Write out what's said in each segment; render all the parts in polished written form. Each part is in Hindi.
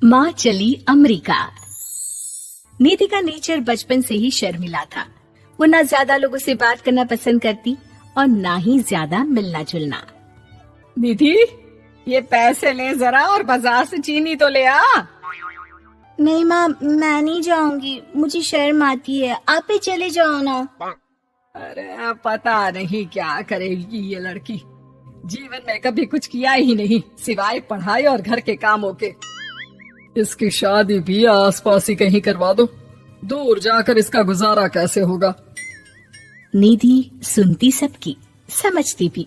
माँ चली अमेरिका। निधि का नेचर बचपन से ही शर्मिला था। वो ना ज्यादा लोगों से बात करना पसंद करती और ना ही ज्यादा मिलना जुलना। निधि, ये पैसे ले जरा और बाजार से चीनी तो ले आ। नहीं माँ, मैं नहीं जाऊंगी, मुझे शर्म आती है, आप ही चले जाओ ना। अरे पता नहीं क्या करेगी ये लड़की, जीवन में कभी कुछ किया ही नहीं सिवाय पढ़ाई और घर के कामों के। इसकी शादी भी आसपास ही कहीं करवा दो, दूर जाकर इसका गुजारा कैसे होगा। निधि सुनती सबकी, समझती भी,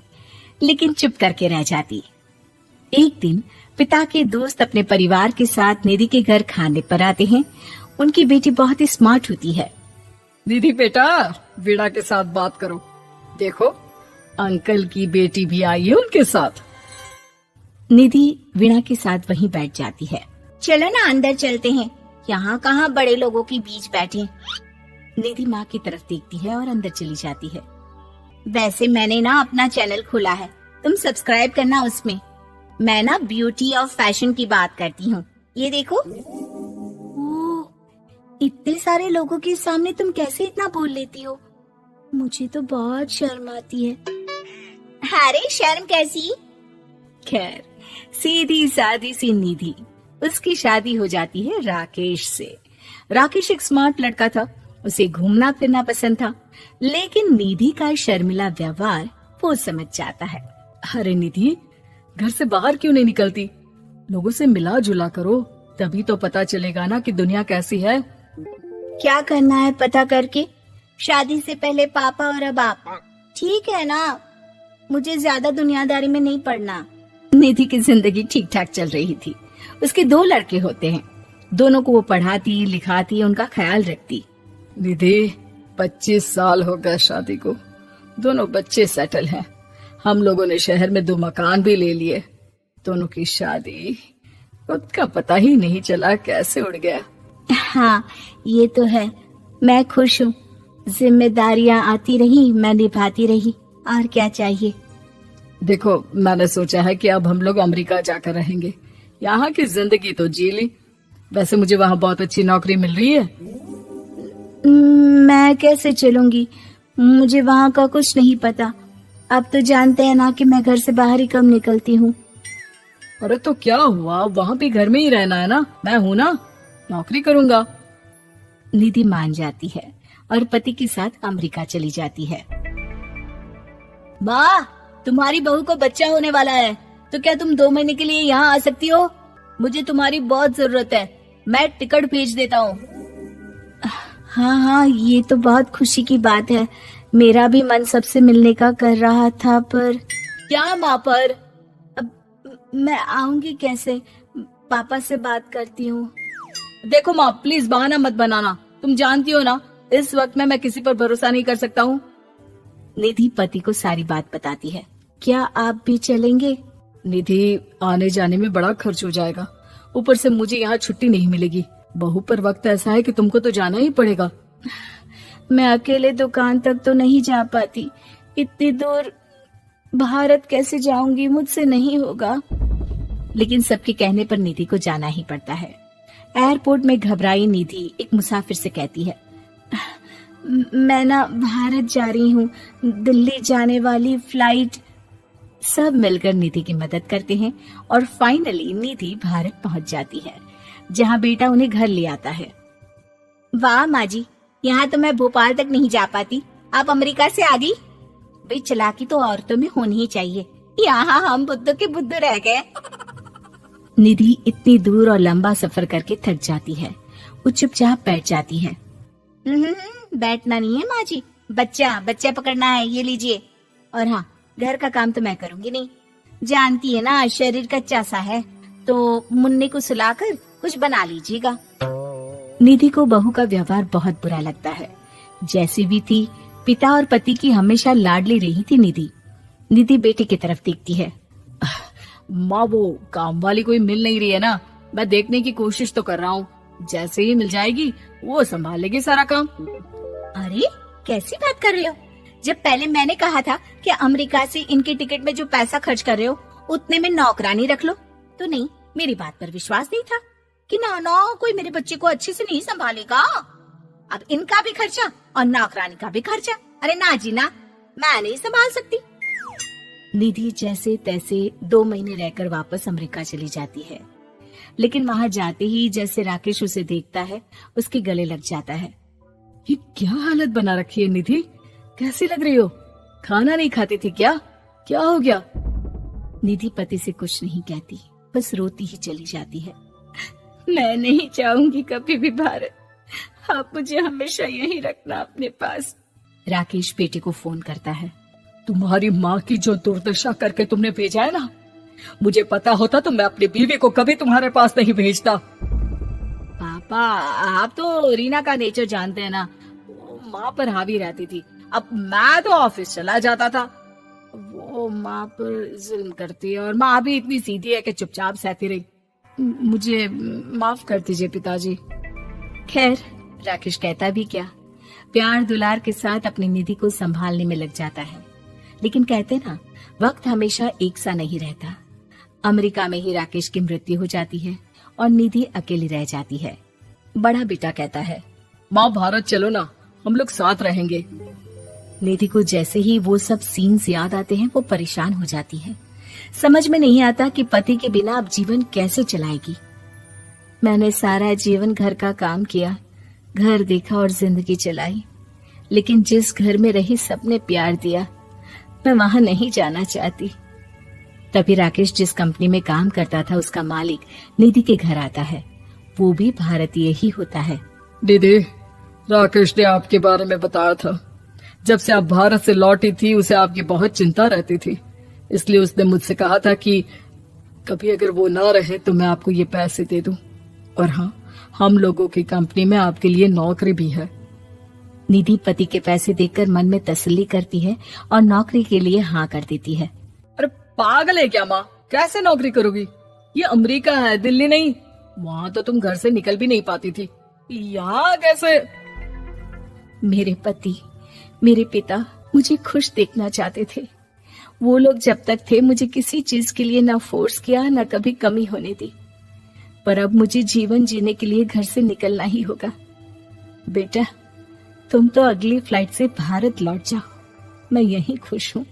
लेकिन चुप करके रह जाती। एक दिन पिता के दोस्त अपने परिवार के साथ निधि के घर खाने पर आते हैं। उनकी बेटी बहुत ही स्मार्ट होती है। निधि बेटा, वीणा के साथ बात करो, देखो अंकल की बेटी भी आई है उनके साथ। निधि वीणा के साथ वहीं बैठ जाती है। चलो ना अंदर चलते हैं, यहाँ कहाँ बड़े लोगों के बीच बैठे। निधि माँ की तरफ देखती है और अंदर चली जाती है। वैसे मैंने ना अपना चैनल खोला है, तुम सब्सक्राइब करना उसमें। मैं ना ब्यूटी और फैशन की बात करती हूँ, ये देखो। ओह, इतने सारे लोगों के सामने तुम कैसे इतना बोल लेती हो? मुझे तो बहुत शर्म आती है। अरे शर्म कैसी? खैर, सीधी सादी सी निधि, उसकी शादी हो जाती है राकेश से। राकेश एक स्मार्ट लड़का था, उसे घूमना फिरना पसंद था, लेकिन निधि का शर्मिला व्यवहार वो समझ जाता है। अरे निधि, घर से बाहर क्यों नहीं निकलती? लोगों से मिला जुला करो, तभी तो पता चलेगा ना कि दुनिया कैसी है। क्या करना है पता करके? शादी से पहले पापा और अब आप, ठीक है ना? मुझे ज्यादा दुनियादारी में नहीं पड़ना। निधि की जिंदगी ठीक ठाक चल रही थी। उसके 2 लड़के होते हैं, दोनों को वो पढ़ाती लिखाती, उनका ख्याल रखती। निधि, 25 साल हो गए शादी को, दोनों बच्चे सेटल हैं। हम लोगों ने शहर में 2 मकान भी ले लिए। दोनों की शादी खुद का पता ही नहीं चला कैसे उड़ गया। हाँ, ये तो है। मैं खुश हूँ, जिम्मेदारियाँ आती रही, मैं निभाती रही, और क्या चाहिए। देखो, मैंने सोचा है कि अब हम लोग अमेरिका जाकर रहेंगे। यहाँ की जिंदगी तो जी ली, वैसे मुझे वहाँ बहुत अच्छी नौकरी मिल रही है। मैं कैसे चलूंगी? मुझे वहाँ का कुछ नहीं पता। आप तो जानते हैं ना कि मैं घर से बाहर ही कम निकलती हूँ। अरे तो क्या हुआ, वहाँ भी घर में ही रहना है ना, मैं हूँ ना, नौकरी करूँगा। निधि मान जाती है और पति के साथ अमेरिका चली जाती है। माँ, तुम्हारी बहू को बच्चा होने वाला है, तो क्या तुम 2 महीने के लिए यहाँ आ सकती हो? मुझे तुम्हारी बहुत जरूरत है, मैं टिकट भेज देता हूँ। हाँ हाँ, ये तो बहुत खुशी की बात है। मेरा भी मन सबसे मिलने का कर रहा था, पर क्या माँ पर? अब मैं आऊंगी कैसे? पापा से बात करती हूँ। देखो माँ, प्लीज बहाना मत बनाना, तुम जानती हो ना इस वक्त में मैं किसी पर भरोसा नहीं कर सकता हूँ। निधि पति को सारी बात बताती है। क्या आप भी चलेंगे? निधि, आने जाने में बड़ा खर्च हो जाएगा, ऊपर से मुझे यहाँ छुट्टी नहीं मिलेगी। बहू पर वक्त ऐसा है कि तुमको तो जाना ही पड़ेगा। मैं अकेले दुकान तक तो नहीं जा पाती, इतनी दूर भारत कैसे जाऊंगी? मुझसे नहीं होगा। लेकिन सबके कहने पर निधि को जाना ही पड़ता है। एयरपोर्ट में घबराई निधि एक मुसाफिर से कहती है, मैं ना भारत जा रही हूँ, दिल्ली जाने वाली फ्लाइट। सब मिलकर निधि की मदद करते हैं और फाइनली निधि भारत पहुंच जाती है, जहां बेटा उन्हें घर ले आता है। वाह माँ जी, यहाँ तो मैं भोपाल तक नहीं जा पाती, आप अमेरिका से आ गई। भाई, चालाकी तो औरतों में होनी ही चाहिए, यहाँ हम बुद्धू के बुद्धू रह गए। निधि इतनी दूर और लंबा सफर करके थक जाती है, वो चुपचाप बैठ जाती है। बैठना नहीं है माँ जी, बच्चा पकड़ना है, ये लीजिए। और हाँ, घर का काम तो मैं करूंगी नहीं, जानती है ना शरीर कच्चा सा है, तो मुन्ने को सुलाकर कुछ बना लीजिएगा। निधि को बहू का व्यवहार बहुत बुरा लगता है। जैसी भी थी, पिता और पति की हमेशा लाडली रही थी निधि। निधि बेटे की तरफ देखती है। माँ, वो काम वाली कोई मिल नहीं रही है ना, मैं देखने की कोशिश तो कर रहा हूँ, जैसे ही मिल जाएगी वो संभाल लेगी सारा काम। अरे कैसी बात कर रहे हो? जब पहले मैंने कहा था कि अमेरिका से इनके टिकट में जो पैसा खर्च कर रहे हो उतने में नौकरानी रख लो, तो नहीं, मेरी बात पर विश्वास नहीं था। कि ना ना कोई मेरे बच्चे को अच्छे से नहीं संभालेगा। अब इनका भी खर्चा और नौकरानी का भी खर्चा। अरे ना जी ना, मैं नहीं संभाल सकती। निधि जैसे तैसे 2 महीने रहकर वापस अमेरिका चली जाती है, लेकिन वहां जाते ही जैसे राकेश उसे देखता है उसके गले लग जाता है। ये क्या हालत बना रखी है निधि, कैसी लग रही हो? खाना नहीं खाती थी क्या? क्या हो गया? निधि पति से कुछ नहीं कहती, बस रोती ही चली जाती है। मैं नहीं चाहूंगी कभी भी भारत, आप मुझे हमेशा यहीं रखना अपने पास। राकेश बेटे को फोन करता है। तुम्हारी माँ की जो दुर्दशा करके तुमने भेजा है ना, मुझे पता होता तो मैं अपनी बीवी को कभी तुम्हारे पास नहीं भेजता। पापा, आप तो रीना का नेचर जानते हैं ना, वो माँ पर हावी रहती थी। अब मैं तो ऑफिस चला जाता था, वो माँ पर जुल्म करती है और माँ भी इतनी सीधी है कि चुपचाप सहती रही। मुझे माफ कर दीजिए पिताजी। खैर, राकेश कहता भी क्या, प्यार दुलार के साथ अपनी निधि को संभालने में लग जाता है। लेकिन कहते ना, वक्त हमेशा एक सा नहीं रहता। अमेरिका में ही राकेश की मृत्यु हो जाती है और निधि अकेली रह जाती है। बड़ा बेटा कहता है, माँ भारत चलो ना, हम लोग साथ रहेंगे। निधि को जैसे ही वो सब सीन्स याद आते हैं वो परेशान हो जाती है। समझ में नहीं आता कि पति के बिना अब जीवन कैसे चलाएगी। मैंने सारा जीवन घर का काम किया, घर देखा और जिंदगी चलाई, लेकिन जिस घर में रही सबने प्यार दिया, मैं वहां नहीं जाना चाहती। तभी राकेश जिस कंपनी में काम करता था उसका मालिक निधि के घर आता है। वो भी भारतीय ही होता है। दीदी, राकेश ने आपके बारे में बताया था। जब से आप भारत से लौटी थी उसे आपकी बहुत चिंता रहती थी, इसलिए उसने मुझसे कहा था कि कभी अगर वो ना रहे तो मैं आपको ये पैसे दे दूं। और हाँ, हम लोगों की कंपनी में आपके लिए नौकरी भी है। निधि पति के पैसे देखकर मन में तसल्ली करती है और नौकरी के लिए हाँ कर देती है। अरे पागल है क्या माँ, कैसे नौकरी करोगी? ये अमेरिका है, दिल्ली नहीं। वहाँ तो तुम घर से निकल भी नहीं पाती थी, यहाँ कैसे? मेरे पति, मेरे पिता मुझे खुश देखना चाहते थे। वो लोग जब तक थे मुझे किसी चीज के लिए ना फोर्स किया, ना कभी कमी होने दी। पर अब मुझे जीवन जीने के लिए घर से निकलना ही होगा। बेटा, तुम तो अगली फ्लाइट से भारत लौट जाओ, मैं यहीं खुश हूँ।